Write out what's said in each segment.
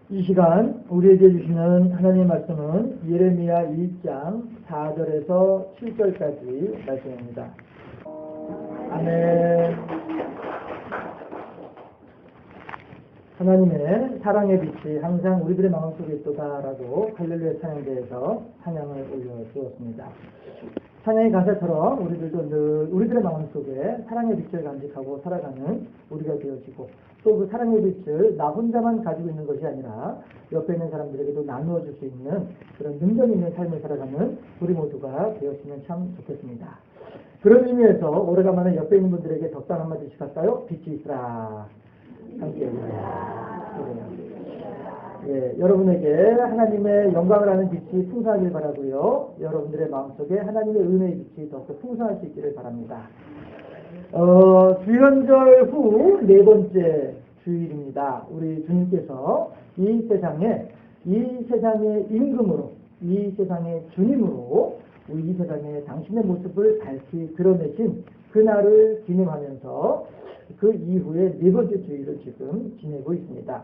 이 시간 우리에게 주시는 하나님의 말씀은 예레미야 1장 4절에서 7절까지 말씀입니다. 아멘. 하나님의 사랑의 빛이 항상 우리들의 마음속에 있도다라고 할렐루야 찬양대에서 찬양을 올려주었습니다. 찬양의 가사처럼 우리들도 늘 우리들의 마음속에 사랑의 빛을 간직하고 살아가는 우리가 되어지고, 또 그 사랑의 빛을 나 혼자만 가지고 있는 것이 아니라 옆에 있는 사람들에게도 나누어 줄 수 있는 그런 능력 있는 삶을 살아가는 우리 모두가 되었으면 참 좋겠습니다. 그런 의미에서 오래간만에 옆에 있는 분들에게 덕담 한마디씩 할까요? 빛이 있으라. 함께 해주세요. 예, 여러분에게 하나님의 영광을 아는 빛이 풍성하길 바라고요. 여러분들의 마음속에 하나님의 은혜의 빛이 더욱더 풍성할 수 있기를 바랍니다. 주연절 후 네 번째 주일입니다. 우리 주님께서 이 세상의 임금으로, 이 세상의 주님으로 이 세상에 당신의 모습을 밝히 드러내신 그날을 기념하면서 그 이후에 네 번째 주일을 지금 지내고 있습니다.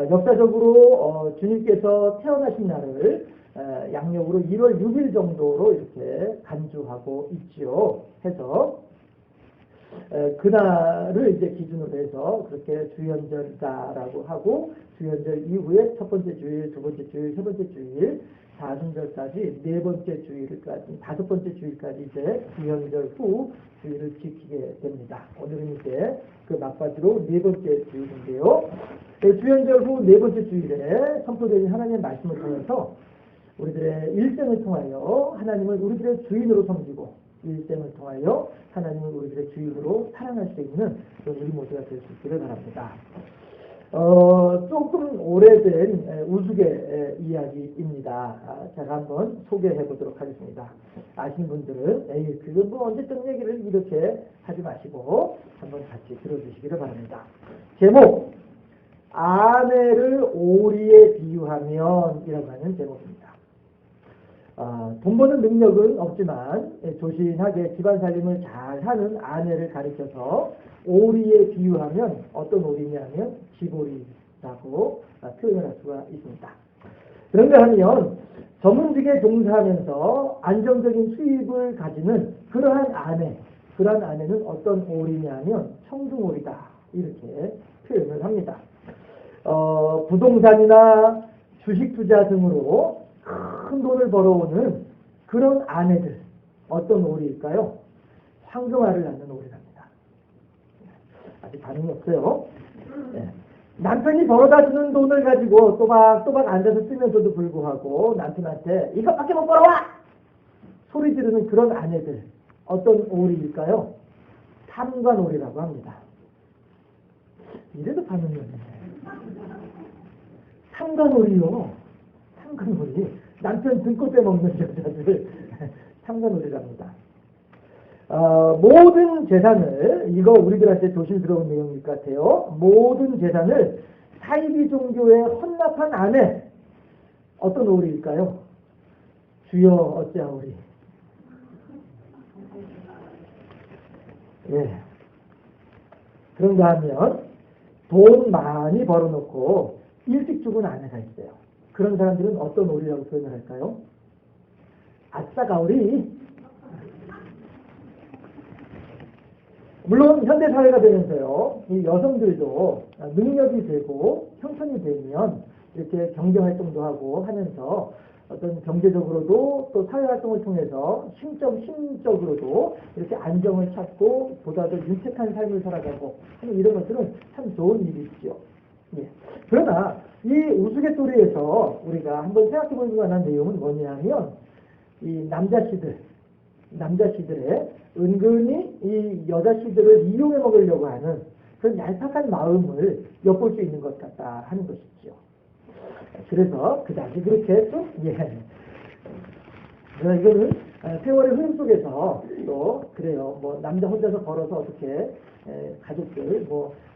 역사적으로 주님께서 태어나신 날을 양력으로 1월 6일 정도로 이렇게 간주하고 있지요. 해서 그날을 이제 기준으로 해서 그렇게 주연절이다라고 하고, 주연절 이후에 첫 번째 주일, 두 번째 주일, 세 번째 주일, 사순절까지 네 번째 주일까지, 다섯 번째 주일까지 이제 주연절 후 주일을 지키게 됩니다. 오늘은 이제 그 막바지로 네 번째 주일인데요. 주연절 후 네 번째 주일에 선포되는 하나님의 말씀을 통해서 우리들의 일생을 통하여 하나님을 우리들의 주인으로 섬기고, 일생을 통하여 하나님을 우리들의 주인으로 사랑할 수 있는 그런 우리 모두가 될 수 있기를 바랍니다. 조금 오래된 우스갯 이야기입니다. 제가 한번 소개해 보도록 하겠습니다. 아시는 분들은 그건 뭐 언제든 얘기를 이렇게 하지 마시고 한번 같이 들어주시기를 바랍니다. 제목, 아내를 오리에 비유하면 이라고 하는 제목입니다. 돈 버는 능력은 없지만 조신하게 집안 살림을 잘 하는 아내를 가리켜서 오리에 비유하면 어떤 오리냐면 쥐오리라고 표현을 할 수가 있습니다. 그런가 하면 전문직에 종사하면서 안정적인 수입을 가지는 그러한 아내는 어떤 오리냐면 청둥오리다, 이렇게 표현을 합니다. 부동산이나 주식 투자 등으로 큰 돈을 벌어오는 그런 아내들, 어떤 오리일까요? 황금알을 낳는 오리랍니다. 아직 반응이 없어요. 네. 남편이 벌어다 주는 돈을 가지고 또박또박 앉아서 쓰면서도 불구하고 남편한테 이것밖에 못 벌어와! 소리 지르는 그런 아내들, 어떤 오리일까요? 탐관오리라고 합니다. 이래도 반응이 없네. 탐관오리요. 탐관오리. 남편 등골 빼먹는 여자들 탐관오리랍니다. 모든 재산을, 이거 우리들한테 조심스러운 내용일 것 같아요. 모든 재산을 사이비 종교에 헌납한 아내, 어떤 오리일까요? 주여 어찌하오리. 예. 그런가 하면 돈 많이 벌어놓고 일찍 죽은 아내가 있어요. 그런 사람들은 어떤 오리라고 표현을 할까요? 아싸가오리. 물론 현대사회가 되면서요, 이 여성들도 능력이 되고 형편이 되면 이렇게 경제활동도 하고 하면서 어떤 경제적으로도 또 사회활동을 통해서 심적으로도 이렇게 안정을 찾고 보다 더 윤택한 삶을 살아가고 하는 이런 것들은 참 좋은 일이죠. 예. 그러나 이 우스갯소리에서 우리가 한번 생각해 볼 만한 내용은 뭐냐면, 이 남자씨들의 은근히 이 여자씨들을 이용해 먹으려고 하는 그런 얄팍한 마음을 엿볼 수 있는 것 같다 하는 것이죠. 그래서 그다지 그렇게 좀 이거는 세월의 흐름 속에서 또 그래요. 뭐 남자 혼자서 걸어서 어떻게 가족들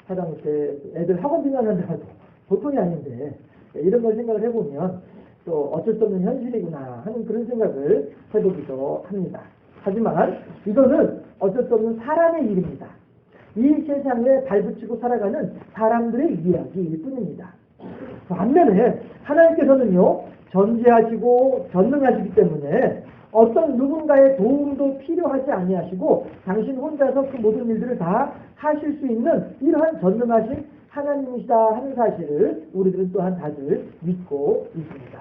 하다못해 애들 학원 등하는데도 보통이 아닌데, 이런 걸 생각을 해보면 또 어쩔 수 없는 현실이구나 하는 그런 생각을 해보기도 합니다. 하지만 이거는 어쩔 수 없는 사람의 일입니다. 이 세상에 발붙이고 살아가는 사람들의 이야기일 뿐입니다. 반면에 하나님께서는요, 전지하시고 전능하시기 때문에 어떤 누군가의 도움도 필요하지 아니하시고 당신 혼자서 그 모든 일들을 다 하실 수 있는 이러한 전능하신 하나님이시다 하는 사실을 우리들은 또한 다들 믿고 있습니다.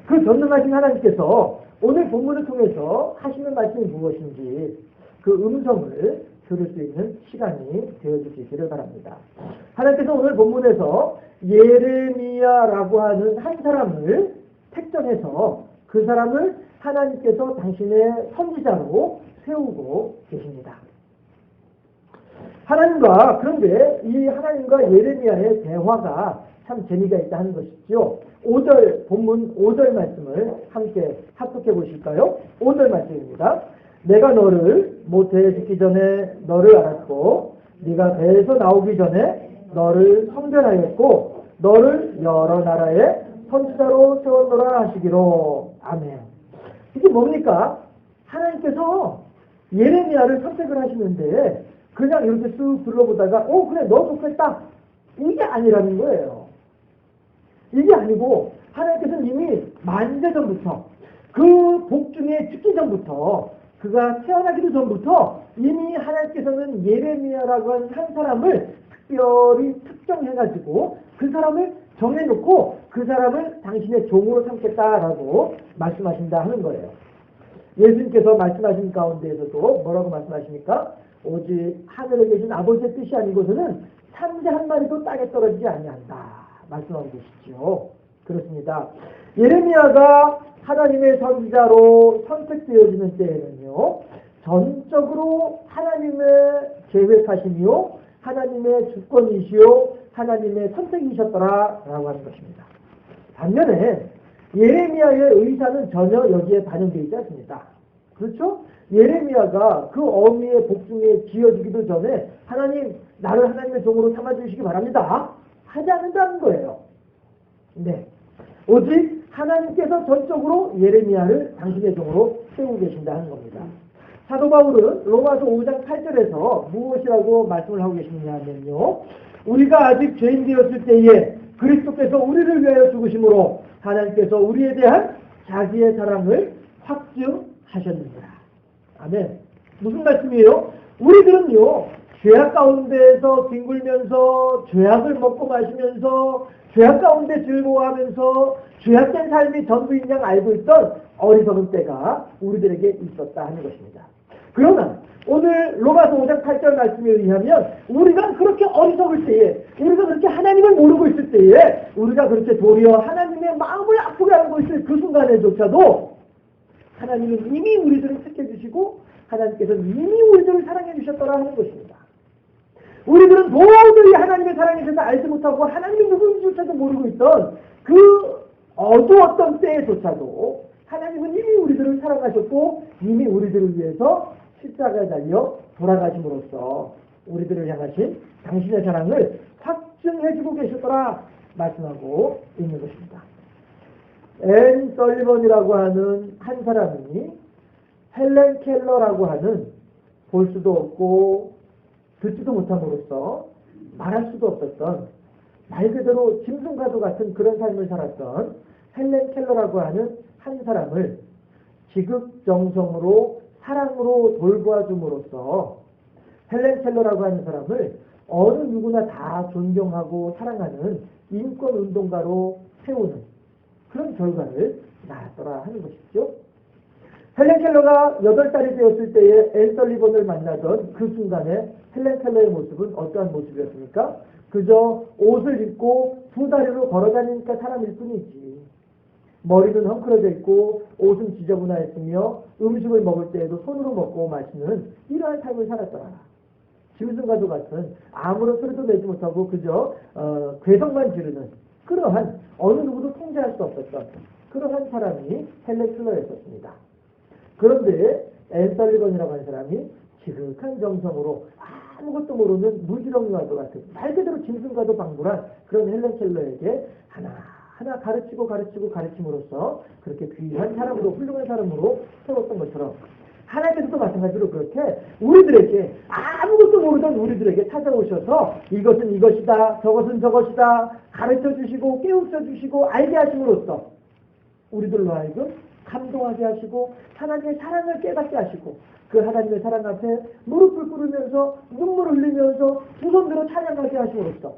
그 전능하신 하나님께서 오늘 본문을 통해서 하시는 말씀이 무엇인지 그 음성을 들을 수 있는 시간이 되어주시기를 바랍니다. 하나님께서 오늘 본문에서 예레미야라고 하는 한 사람을 택정해서 그 사람을 하나님께서 당신의 선지자로 세우고 계십니다. 그런데 이 하나님과 예레미야의 대화가 참 재미가 있다 하는 것이죠. 본문 5절 말씀을 함께 합독해 보실까요? 5절 말씀입니다. 내가 너를 모태에 짓기 전에 너를 알았고 네가 배에서 나오기 전에 너를 성별하였고 너를 여러 나라의 선지자로 세웠노라 하시기로. 아멘. 이게 뭡니까? 하나님께서 예레미야를 선택을 하시는데 그냥 이렇게 쑥 둘러보다가 그래 너 좋겠다 이게 아니라는 거예요. 이게 아니고 하나님께서는 이미 만세 전부터 그 복중에 죽기 전부터 그가 태어나기도 전부터 이미 하나님께서는 예레미야라고 하는 한 사람을 특별히 특정해가지고 그 사람을 정해놓고 그 사람을 당신의 종으로 삼겠다라고 말씀하신다 하는 거예요. 예수님께서 말씀하신 가운데에서도 뭐라고 말씀하십니까? 오직 하늘에 계신 아버지의 뜻이 아니고서는 삼재 한 마리도 땅에 떨어지지 아니한다 말씀하고 계시죠. 그렇습니다. 예레미야가 하나님의 선지자로 선택되어지는 때에는요, 전적으로 하나님의 계획하심이요, 하나님의 주권이시요, 하나님의 선택이셨더라라고 하는 것입니다. 반면에 예레미야의 의사는 전혀 여기에 반영되어 있지 않습니다. 그렇죠? 예레미야가 그 어미의 복중에 지어지기도 전에 하나님, 나를 하나님의 종으로 삼아주시기 바랍니다 하지 않는다는 거예요. 네. 오직 하나님께서 전적으로 예레미야를 당신의 종으로 세우고 계신다는 겁니다. 사도 바울은 로마서 5장 8절에서 무엇이라고 말씀을 하고 계시느냐면요. 우리가 아직 죄인 되었을 때에 그리스도께서 우리를 위하여 죽으심으로 하나님께서 우리에 대한 자기의 사랑을 확증하셨느니라. 아멘. 무슨 말씀이에요? 우리들은요, 죄악 가운데에서 뒹굴면서 죄악을 먹고 마시면서 죄악 가운데 즐거워하면서 죄악된 삶이 전부인 양 알고 있던 어리석은 때가 우리들에게 있었다 하는 것입니다. 그러나 오늘 로마서 5장 8절 말씀에 의하면 우리가 그렇게 어리석을 때에, 우리가 그렇게 하나님을 모르고 있을 때에, 우리가 그렇게 도리어 하나님의 마음을 아프게 하고 있을 그 순간에조차도 하나님은 이미 우리들을 택해 주시고 하나님께서는 이미 우리들을 사랑해 주셨더라 하는 것입니다. 우리들은 도저히 하나님의 사랑에 대해서 알지 못하고 하나님이 누구인지조차도 모르고 있던 그 어두웠던 때에조차도 하나님은 이미 우리들을 사랑하셨고 이미 우리들을 위해서 십자가에 달려 돌아가심으로써 우리들을 향하신 당신의 사랑을 확증해주고 계셨더라 말씀하고 있는 것입니다. 앤 설리번이라고 하는 한 사람이 헬렌 켈러라고 하는 볼 수도 없고 듣지도 못함으로써 말할 수도 없었던 말 그대로 짐승과도 같은 그런 삶을 살았던 헬렌 켈러라고 하는 한 사람을 지극정성으로 사랑으로 돌보아줌으로써 헬렌 켈러라고 하는 사람을 어느 누구나 다 존경하고 사랑하는 인권운동가로 세우는 그런 결과를 낳았더라 하는 것이죠. 헬렌 켈러가 8살이 되었을 때에 앤 설리번을 만나던 그 순간에 헬렌 켈러의 모습은 어떠한 모습이었습니까? 그저 옷을 입고 두 다리로 걸어다니니까 사람일 뿐이지. 머리는 헝클어져 있고 옷은 지저분하였으며 음식을 먹을 때에도 손으로 먹고 마시는 이러한 삶을 살았더라. 짐승과도 같은 아무런 소리도 내지 못하고 그저 괴성만 지르는 그러한 어느 누구도 통제할 수 없었던 그러한 사람이 헬렌 켈러였었습니다. 그런데 앤 설리번이라고 하는 사람이 지극한 정성으로 아무것도 모르는 무지렁이와도 같은 말 그대로 짐승과도 방불한 그런 헬렌 켈러에게 하나 가르침으로써 그렇게 귀한 사람으로 훌륭한 사람으로 세웠던 것처럼 하나님께서도 마찬가지로 그렇게 우리들에게 아무것도 모르던 우리들에게 찾아오셔서 이것은 이것이다, 저것은 저것이다 가르쳐 주시고 깨우쳐 주시고 알게 하심으로써 우리들로 하여금 감동하게 하시고 하나님의 사랑을 깨닫게 하시고 그 하나님의 사랑 앞에 무릎을 꿇으면서 눈물을 흘리면서 두 손들어 찬양하게 하심으로써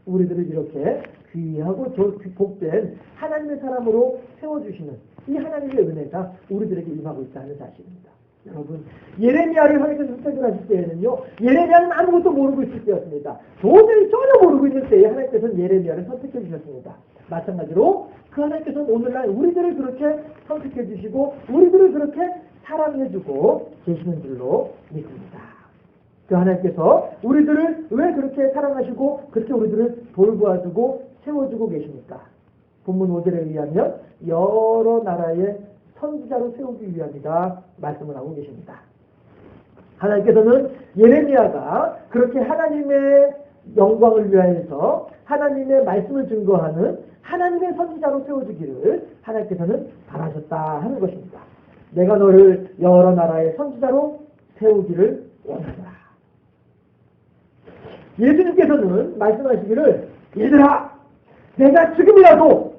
우리들을 이렇게 귀하고 복된 하나님의 사람으로 세워주시는 이 하나님의 은혜가 우리들에게 임하고 있다는 사실입니다. 여러분, 예레미야를 하나님께서 선택을 하실 때에는요, 예레미야는 아무것도 모르고 있을 때였습니다. 도저히 전혀 모르고 있는 때에 하나님께서는 예레미야를 선택해 주셨습니다. 마찬가지로 그 하나님께서는 오늘날 우리들을 그렇게 선택해 주시고 우리들을 그렇게 사랑해 주고 계시는 줄로 믿습니다. 그 하나님께서 우리들을 왜 그렇게 사랑하시고 그렇게 우리들을 돌보아주고 세워주고 계십니까? 본문 5절에 의하면 여러 나라의 선지자로 세우기 위함이다 말씀을 하고 계십니다. 하나님께서는 예레미야가 그렇게 하나님의 영광을 위하여서 하나님의 말씀을 증거하는 하나님의 선지자로 세워주기를 하나님께서는 바라셨다 하는 것입니다. 내가 너를 여러 나라의 선지자로 세우기를 원한다. 예수님께서는 말씀하시기를 얘들아 내가 지금이라도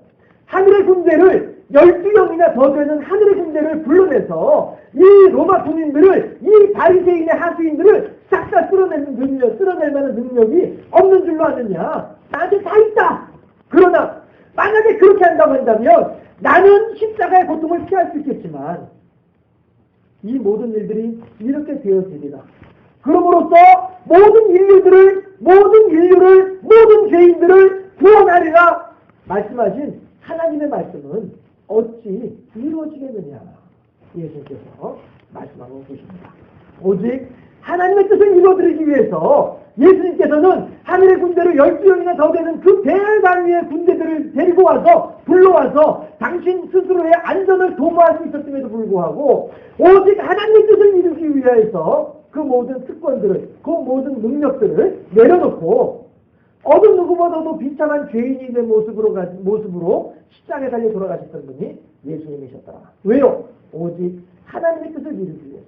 하늘의 군대를 12명이나 더 되는 하늘의 군대를 불러내서 이 로마 군인들을 이 바리새인의 하수인들을 싹 다 쓸어낼 만한 능력이 없는 줄로 아느냐. 나한테 다 있다. 그러나 만약에 그렇게 한다고 한다면 나는 십자가의 고통을 피할 수 있겠지만 이 모든 일들이 이렇게 되어지리라. 그러므로써 모든 인류를 모든 죄인들을 구원하리라 말씀하신 하나님의 말씀은 어찌 이루어지겠느냐 예수님께서 말씀하고 계십니다. 오직 하나님의 뜻을 이루어드리기 위해서 예수님께서는 하늘의 군대를 12명이나 더 되는 그 대단위의 군대들을 데리고 와서 불러와서 당신 스스로의 안전을 도모할 수 있었음에도 불구하고 오직 하나님의 뜻을 이루기 위해서 그 모든 특권들을 그 모든 능력들을 내려놓고 어느 누구보다도 비참한 죄인의 모습으로 십자가에 달려 돌아가셨던 분이 예수님이셨더라. 왜요? 오직 하나님의 뜻을 이루기 위해서,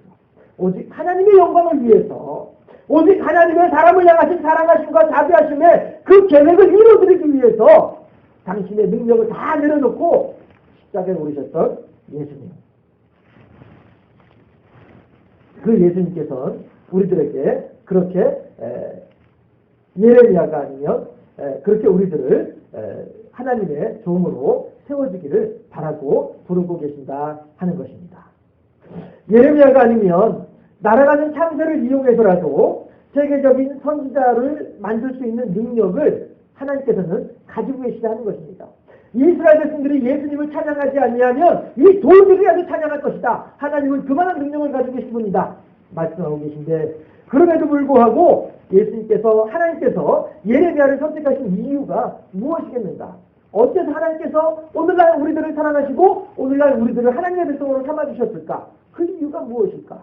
오직 하나님의 영광을 위해서, 오직 하나님의 사람을 향하신 사랑하심과 자비하심의 그 계획을 이루어드리기 위해서 당신의 능력을 다 내려놓고 십자가에 오르셨던 예수님. 그 예수님께서는 우리들에게 그렇게 예레미야가 아니면 그렇게 우리들을 하나님의 종으로 세워주기를 바라고 부르고 계신다 하는 것입니다. 예레미야가 아니면 날아가는 창세를 이용해서라도 세계적인 선지자를 만들 수 있는 능력을 하나님께서는 가지고 계시다 하는 것입니다. 이스라엘 백성들이 예수님을 찬양하지 아니하면 이 돌들이라도 찬양할 것이다. 하나님은 그만한 능력을 가지고 계신 분이다 말씀하고 계신데 그럼에도 불구하고 예수님께서 하나님께서 예레미야를 선택하신 이유가 무엇이겠는가? 어째서 하나님께서 오늘날 우리들을 사랑하시고 오늘날 우리들을 하나님의 백성으로 삼아주셨을까? 그 이유가 무엇일까?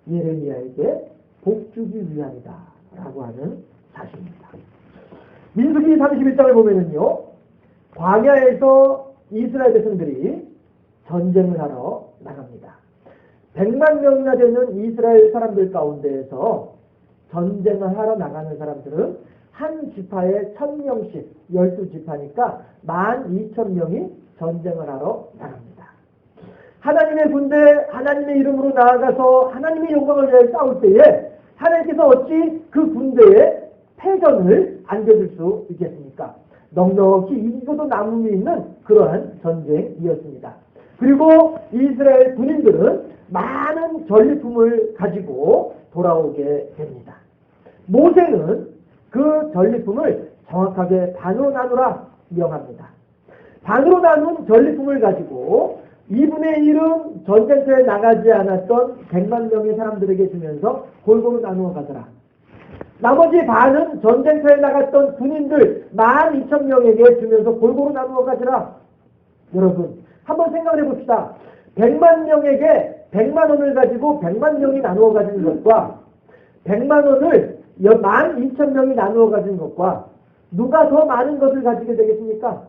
예레미야에게 복주기 위함이다 라고 하는 사실입니다. 민수기 31장을 보면은요, 광야에서 이스라엘 백성들이 전쟁을 하러 나갑니다. 100만 명이나 되는 이스라엘 사람들 가운데에서 전쟁을 하러 나가는 사람들은 한 지파에 1000명씩 12지파니까 12,000명이 전쟁을 하러 나갑니다. 하나님의 군대, 하나님의 이름으로 나아가서 하나님의 영광을 위해 싸울 때에 하나님께서 어찌 그 군대에 패전을 안겨줄 수 있겠습니까? 넉넉히 이기고도 남음이 있는 그러한 전쟁이었습니다. 그리고 이스라엘 군인들은 많은 전리품을 가지고 돌아오게 됩니다. 모세는 그 전리품을 정확하게 반으로 나누라 명합니다. 반으로 나눈 전리품을 가지고 2분의 1은 전쟁터에 나가지 않았던 100만 명의 사람들에게 주면서 골고루 나누어 가더라. 나머지 반은 전쟁터에 나갔던 군인들 12,000명에게 주면서 골고루 나누어 가지라. 여러분, 한번 생각을 해봅시다. 100만 명에게 100만 원을 가지고 100만 명이 나누어 가지는 것과 100만 원을 12,000명이 나누어 가지는 것과 누가 더 많은 것을 가지게 되겠습니까?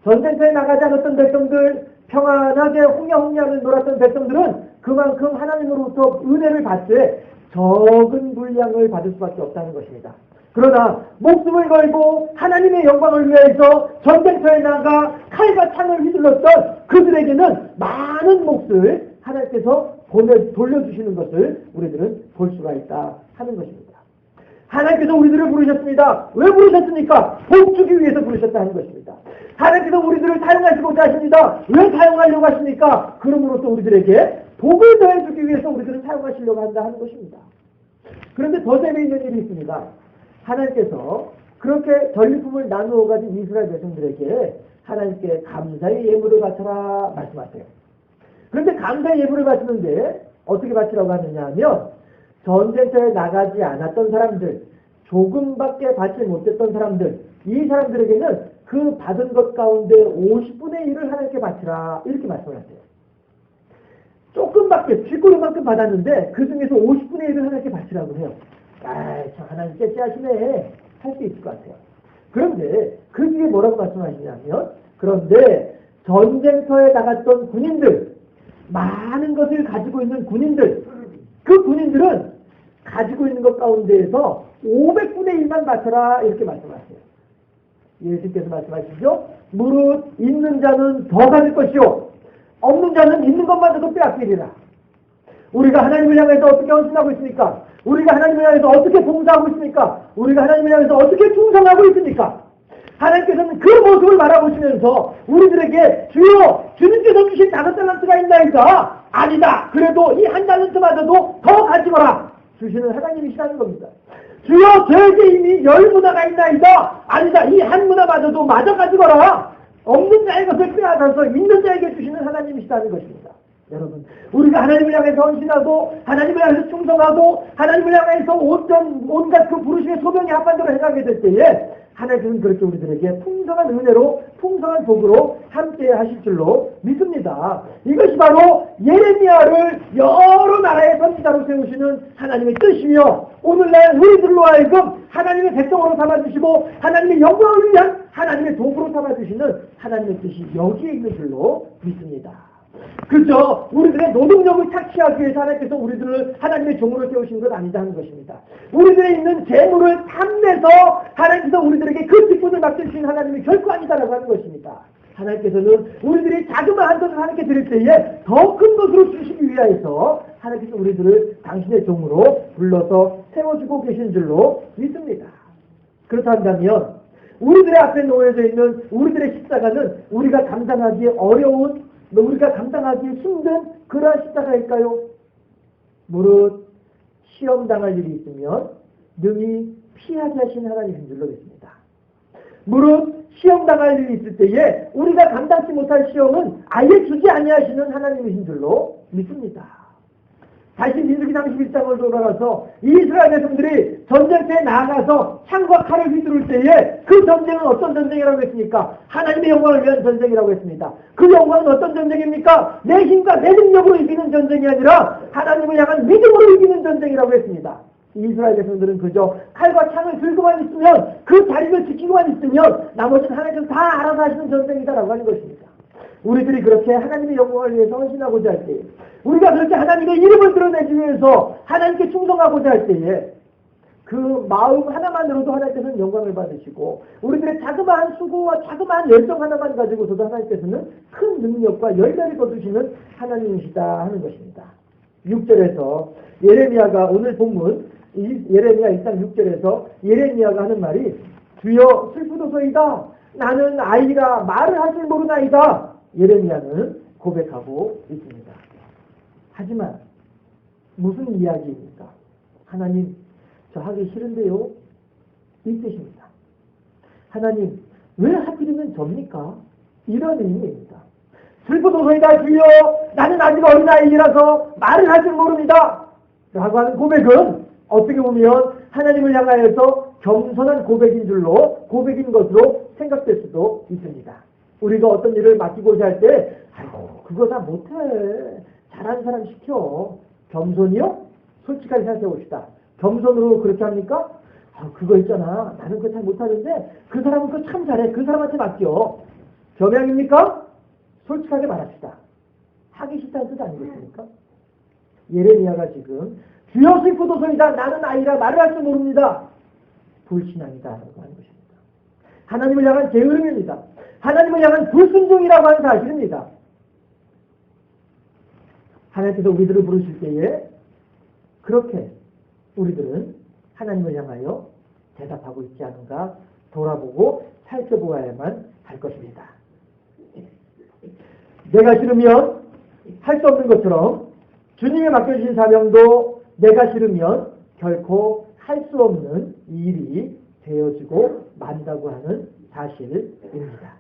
전쟁터에 나가지 않았던 백성들, 평안하게 홍야홍야를 놀았던 백성들은 그만큼 하나님으로부터 은혜를 받되 적은 분량을 받을 수밖에 없다는 것입니다. 그러나 목숨을 걸고 하나님의 영광을 위해서 전쟁터에 나가 칼과 창을 휘둘렀던 그들에게는 많은 몫을 하나님께서 돌려주시는 것을 우리들은 볼 수가 있다 하는 것입니다. 하나님께서 우리들을 부르셨습니다. 왜 부르셨습니까? 복 주기 위해서 부르셨다 하는 것입니다. 하나님께서 우리들을 사용하시고자 하십니다. 왜 사용하려고 하십니까? 그러므로써 우리들에게 복을 더해주기 위해서 우리들을 사용하시려고 한다 하는 것입니다. 그런데 더 재미있는 일이 있습니다. 하나님께서 그렇게 전리품을 나누어 가진 이스라엘 백성들에게 하나님께 감사의 예물을 바쳐라 말씀하세요. 그런데 감사의 예물을 바치는데 어떻게 바치라고 하느냐 하면 전쟁터에 나가지 않았던 사람들, 조금밖에 받지 못했던 사람들, 이 사람들에게는 그 받은 것 가운데 50분의 1을 하나님께 바치라 이렇게 말씀을 하세요. 조금밖에 쥐꼬리만큼 받았는데 그 중에서 50분의 1을 하나님께 바치라고 해요. 참 하나님 째째하시네 할 수 있을 것 같아요. 그런데 그 뒤에 뭐라고 말씀하시냐면 그런데 전쟁터에 나갔던 군인들, 많은 것을 가지고 있는 군인들, 그 군인들은 가지고 있는 것 가운데에서 500분의 1만 바쳐라 이렇게 말씀하세요. 예수께서 말씀하시죠. 무릇 있는 자는 더 가질 것이요 없는 자는 있는 것마저도 빼앗기리라. 우리가 하나님을 향해서 어떻게 헌신하고 있습니까? 우리가 하나님을 향해서 어떻게 봉사하고 있습니까? 우리가 하나님을 향해서 어떻게 충성하고 있습니까? 하나님께서는 그 모습을 바라보시면서 우리들에게 주여 주님께서 주신 5달란트가 있나이다. 아니다. 그래도 이 1달란트마저도 더 가지거라. 주시는 하나님이시라는 겁니다. 주여 저에게 이미 10문화가 있나이다. 아니다. 이 1문화마저도 마저 가지거라. 없는 자의 것을 빼앗아서 있는 자에게 주시는 하나님이시라는 것입니다. 여러분, 우리가 하나님을 향해서 헌신하고 하나님을 향해서 충성하고 하나님을 향해서 온갖 그 부르심의 소명이 한반도로 해가게 될 때에 하나님은 그렇게 우리들에게 풍성한 은혜로 풍성한 복으로 함께 하실 줄로 믿습니다. 이것이 바로 예레미야를 여러 나라의 선지자로 세우시는 하나님의 뜻이며 오늘날 우리들로 하여금 하나님의 백성으로 삼아주시고 하나님의 영광을 위한 하나님의 도구로 삼아주시는 하나님의 뜻이 여기에 있는 줄로 믿습니다. 그렇죠. 우리들의 노동력을 착취하기 위해서 하나님께서 우리들을 하나님의 종으로 세우신 것 아니다는 것입니다. 우리들의 있는 재물을 탐내서 하나님께서 우리들에게 그 직분을 맡겨주신 하나님이 결코 아니다라고 하는 것입니다. 하나님께서는 우리들이 자그마한 것을 하나님께 드릴 때에 더 큰 것으로 주시기 위하여서 하나님께서 우리들을 당신의 종으로 불러서 세워주고 계신 줄로 믿습니다. 그렇다면 우리들의 앞에 놓여져 있는 우리들의 십자가는 우리가 감당하기 어려운 우리가 감당하기 힘든 그러한 십자가일까요? 무릇 시험당할 일이 있으면 능히 피하게 하신 하나님인 줄로 믿습니다. 무릇 시험당할 일이 있을 때에 우리가 감당치 못할 시험은 아예 주지 아니하시는 하나님이신 줄로 믿습니다. 다시 민수기 31장을 돌아가서 이스라엘 백성들이 전쟁터에 나아가서 창과 칼을 휘두를 때에 그 전쟁은 어떤 전쟁이라고 했습니까? 하나님의 영광을 위한 전쟁이라고 했습니다. 그 영광은 어떤 전쟁입니까? 내 힘과 내 능력으로 이기는 전쟁이 아니라 하나님을 향한 믿음으로 이기는 전쟁이라고 했습니다. 이스라엘 백성들은 그저 칼과 창을 들고만 있으면 그 자리를 지키고만 있으면 나머지는 하나님께서 다 알아서 하시는 전쟁이다라고 하는 것입니다. 우리들이 그렇게 하나님의 영광을 위해서 헌신하고자 할 때에 우리가 그렇게 하나님의 이름을 드러내기 위해서 하나님께 충성하고자 할 때에 그 마음 하나만으로도 하나님께서는 영광을 받으시고 우리들의 자그마한 수고와 자그마한 열정 하나만 가지고서도 하나님께서는 큰 능력과 열매를 거두시는 하나님이시다 하는 것입니다. 6절에서 예레미야가 오늘 본문 예레미야 1장 6절에서 예레미야가 하는 말이 주여 슬프도소이다. 나는 아이라 말을 하질 모르나이다. 예레미야는 고백하고 있습니다. 하지만 무슨 이야기입니까? 하나님 저 하기 싫은데요? 이 뜻입니다. 하나님 왜 하필이면 접니까? 이런 의미입니다. 슬프도소이다 주여 나는 아직 어린아이라서 말을 하질 모릅니다. 라고 하는 고백은 어떻게 보면 하나님을 향하여서 겸손한 고백인 고백인 것으로 생각될 수도 있습니다. 우리가 어떤 일을 맡기고자 할 때 아이고 그거 다 못해. 잘하는 사람 시켜. 겸손이요? 솔직하게 생각해 봅시다. 겸손으로 그렇게 합니까? 그거 있잖아. 나는 그거 잘 못하는데 그 사람은 그거 참 잘해. 그 사람한테 맡겨. 겸양입니까? 솔직하게 말합시다. 하기 싫다는 뜻 아니겠습니까? 예레미야가 지금 주여 슬프도소이다 나는 아이라 말을 할 줄 모릅니다. 불신앙이다라고 하는 것입니다. 하나님을 향한 게으름입니다. 하나님을 향한 불순종이라고 하는 사실입니다. 하나님께서 우리들을 부르실 때에 그렇게 우리들은 하나님을 향하여 대답하고 있지 않은가 돌아보고 살펴보아야만 할 것입니다. 내가 싫으면 할 수 없는 것처럼 주님이 맡겨주신 사명도 내가 싫으면 결코 할 수 없는 일이 되어지고 만다고 하는 사실입니다.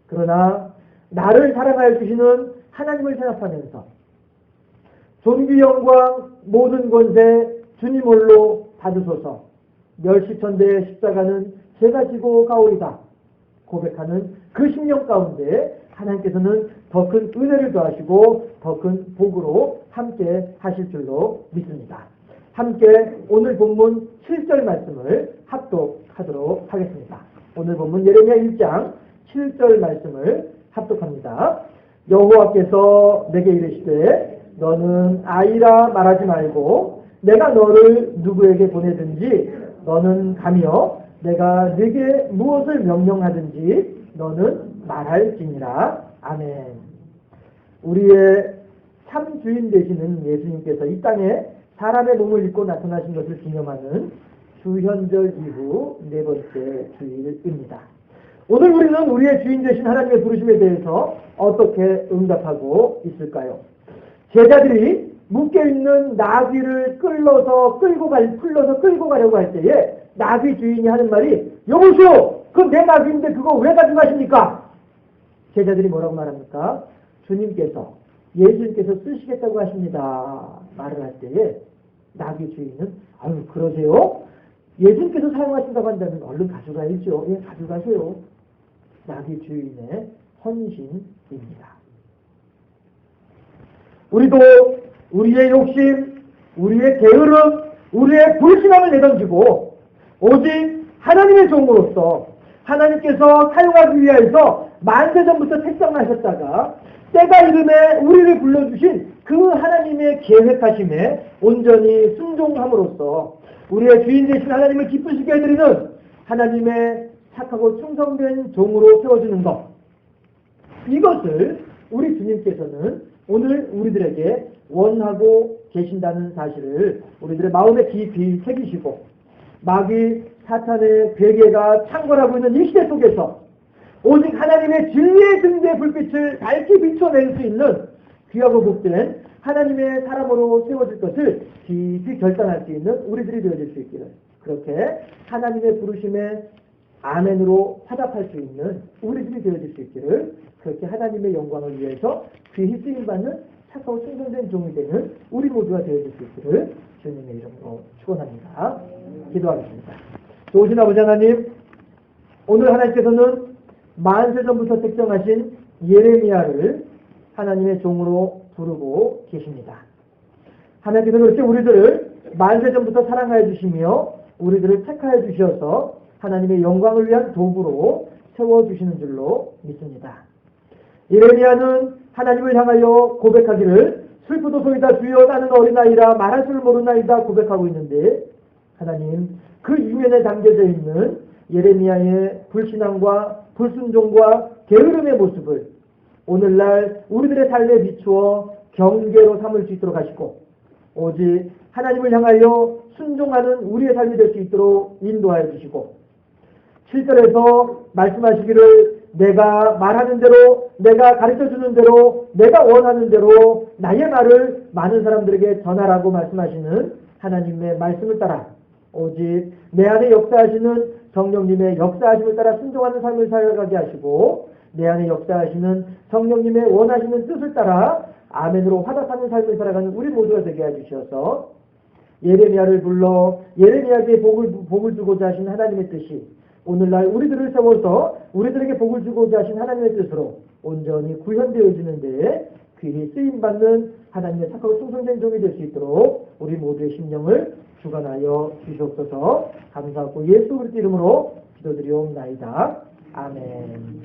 그러나 나를 사랑하여 주시는 하나님을 생각하면서 존귀 영광 모든 권세 주님 홀로 받으소서 멸시천대의 십자가는 제가 지고 가오리다 고백하는 그 심령 가운데 하나님께서는 더 큰 은혜를 더하시고 더 큰 복으로 함께 하실 줄로 믿습니다. 함께 오늘 본문 7절 말씀을 합독하도록 하겠습니다. 오늘 본문 예레미야 1장 7절 말씀을 합독합니다. 여호와께서 내게 이르시되 너는 아이라 말하지 말고 내가 너를 누구에게 보내든지 너는 가며 내가 네게 무엇을 명령하든지 너는 말할지니라. 아멘. 우리의 참 주인 되시는 예수님께서 이 땅에 사람의 몸을 입고 나타나신 것을 기념하는 주현절 이후 네 번째 주일입니다. 오늘 우리는 우리의 주인 되신 하나님의 부르심에 대해서 어떻게 응답하고 있을까요? 제자들이 묶여있는 나귀를 풀러서 끌고 가려고 할 때에 나귀 주인이 하는 말이 여보시오! 그건 내 나귀인데 그거 왜 가져가십니까? 제자들이 뭐라고 말합니까? 주님께서 예수님께서 쓰시겠다고 하십니다. 말을 할 때에 나귀 주인은 아유 그러세요? 예수님께서 사용하신다고 한다면 얼른 가져가야죠. 예, 가져가세요. 나귀 주인의 헌신입니다. 우리도 우리의 욕심, 우리의 게으름, 우리의 불신함을 내던지고 오직 하나님의 종으로서 하나님께서 사용하기 위하여서 만세전부터 택정하셨다가 때가 이름에 우리를 불러주신 그 하나님의 계획하심에 온전히 순종함으로써 우리의 주인 되신 하나님을 기쁘시게 해드리는 하나님의 착하고 충성된 종으로 세워주는 것, 이것을 우리 주님께서는 오늘 우리들에게 원하고 계신다는 사실을 우리들의 마음에 깊이 새기시고 마귀 사탄의 괴계가 창궐하고 있는 이 시대 속에서 오직 하나님의 진리의 등대의 불빛을 밝히 비춰낼 수 있는 귀하고 복된 하나님의 사람으로 세워질 것을 깊이 결단할 수 있는 우리들이 되어질 수 있기를, 그렇게 하나님의 부르심에 아멘으로 화답할 수 있는 우리들이 되어질 수 있기를, 그렇게 하나님의 영광을 위해서 귀히 쓰임받는 착하고 충성된 종이 되는 우리 모두가 되어질 수 있기를 주님의 이름으로 축원합니다. 기도하겠습니다. 좋으신 아버지 하나님, 오늘 하나님께서는 만세전부터 택정하신 예레미야를 하나님의 종으로 부르고 계십니다. 하나님께서는 그렇게 우리들을 만세전부터 사랑하여 주시며 우리들을 택하여 주셔서 하나님의 영광을 위한 도구로 세워주시는 줄로 믿습니다. 예레미야는 하나님을 향하여 고백하기를 슬프도소이다 주여 나는 어린아이라 말할 줄 모르나이다 고백하고 있는데, 하나님 그 이면에 담겨져 있는 예레미야의 불신앙과 불순종과 게으름의 모습을 오늘날 우리들의 삶에 비추어 경계로 삼을 수 있도록 하시고 오직 하나님을 향하여 순종하는 우리의 삶이 될 수 있도록 인도하여 주시고 7절에서 말씀하시기를 내가 말하는 대로, 내가 가르쳐주는 대로, 내가 원하는 대로 나의 말을 많은 사람들에게 전하라고 말씀하시는 하나님의 말씀을 따라 오직 내 안에 역사하시는 성령님의 역사하심을 따라 순종하는 삶을 살아가게 하시고 내 안에 역사하시는 성령님의 원하시는 뜻을 따라 아멘으로 화답하는 삶을 살아가는 우리 모두가 되게 해주셔서 예레미야를 불러 예레미야에게 복을 주고자 하신 하나님의 뜻이 오늘날 우리들을 세워서 우리들에게 복을 주고자 하신 하나님의 뜻으로 온전히 구현되어지는 데에 귀히 쓰임받는 하나님의 착하고 충성된 종이 될 수 있도록 우리 모두의 심령을 주관하여 주시옵소서. 감사하고 예수 그리스도 이름으로 기도드리옵나이다. 아멘.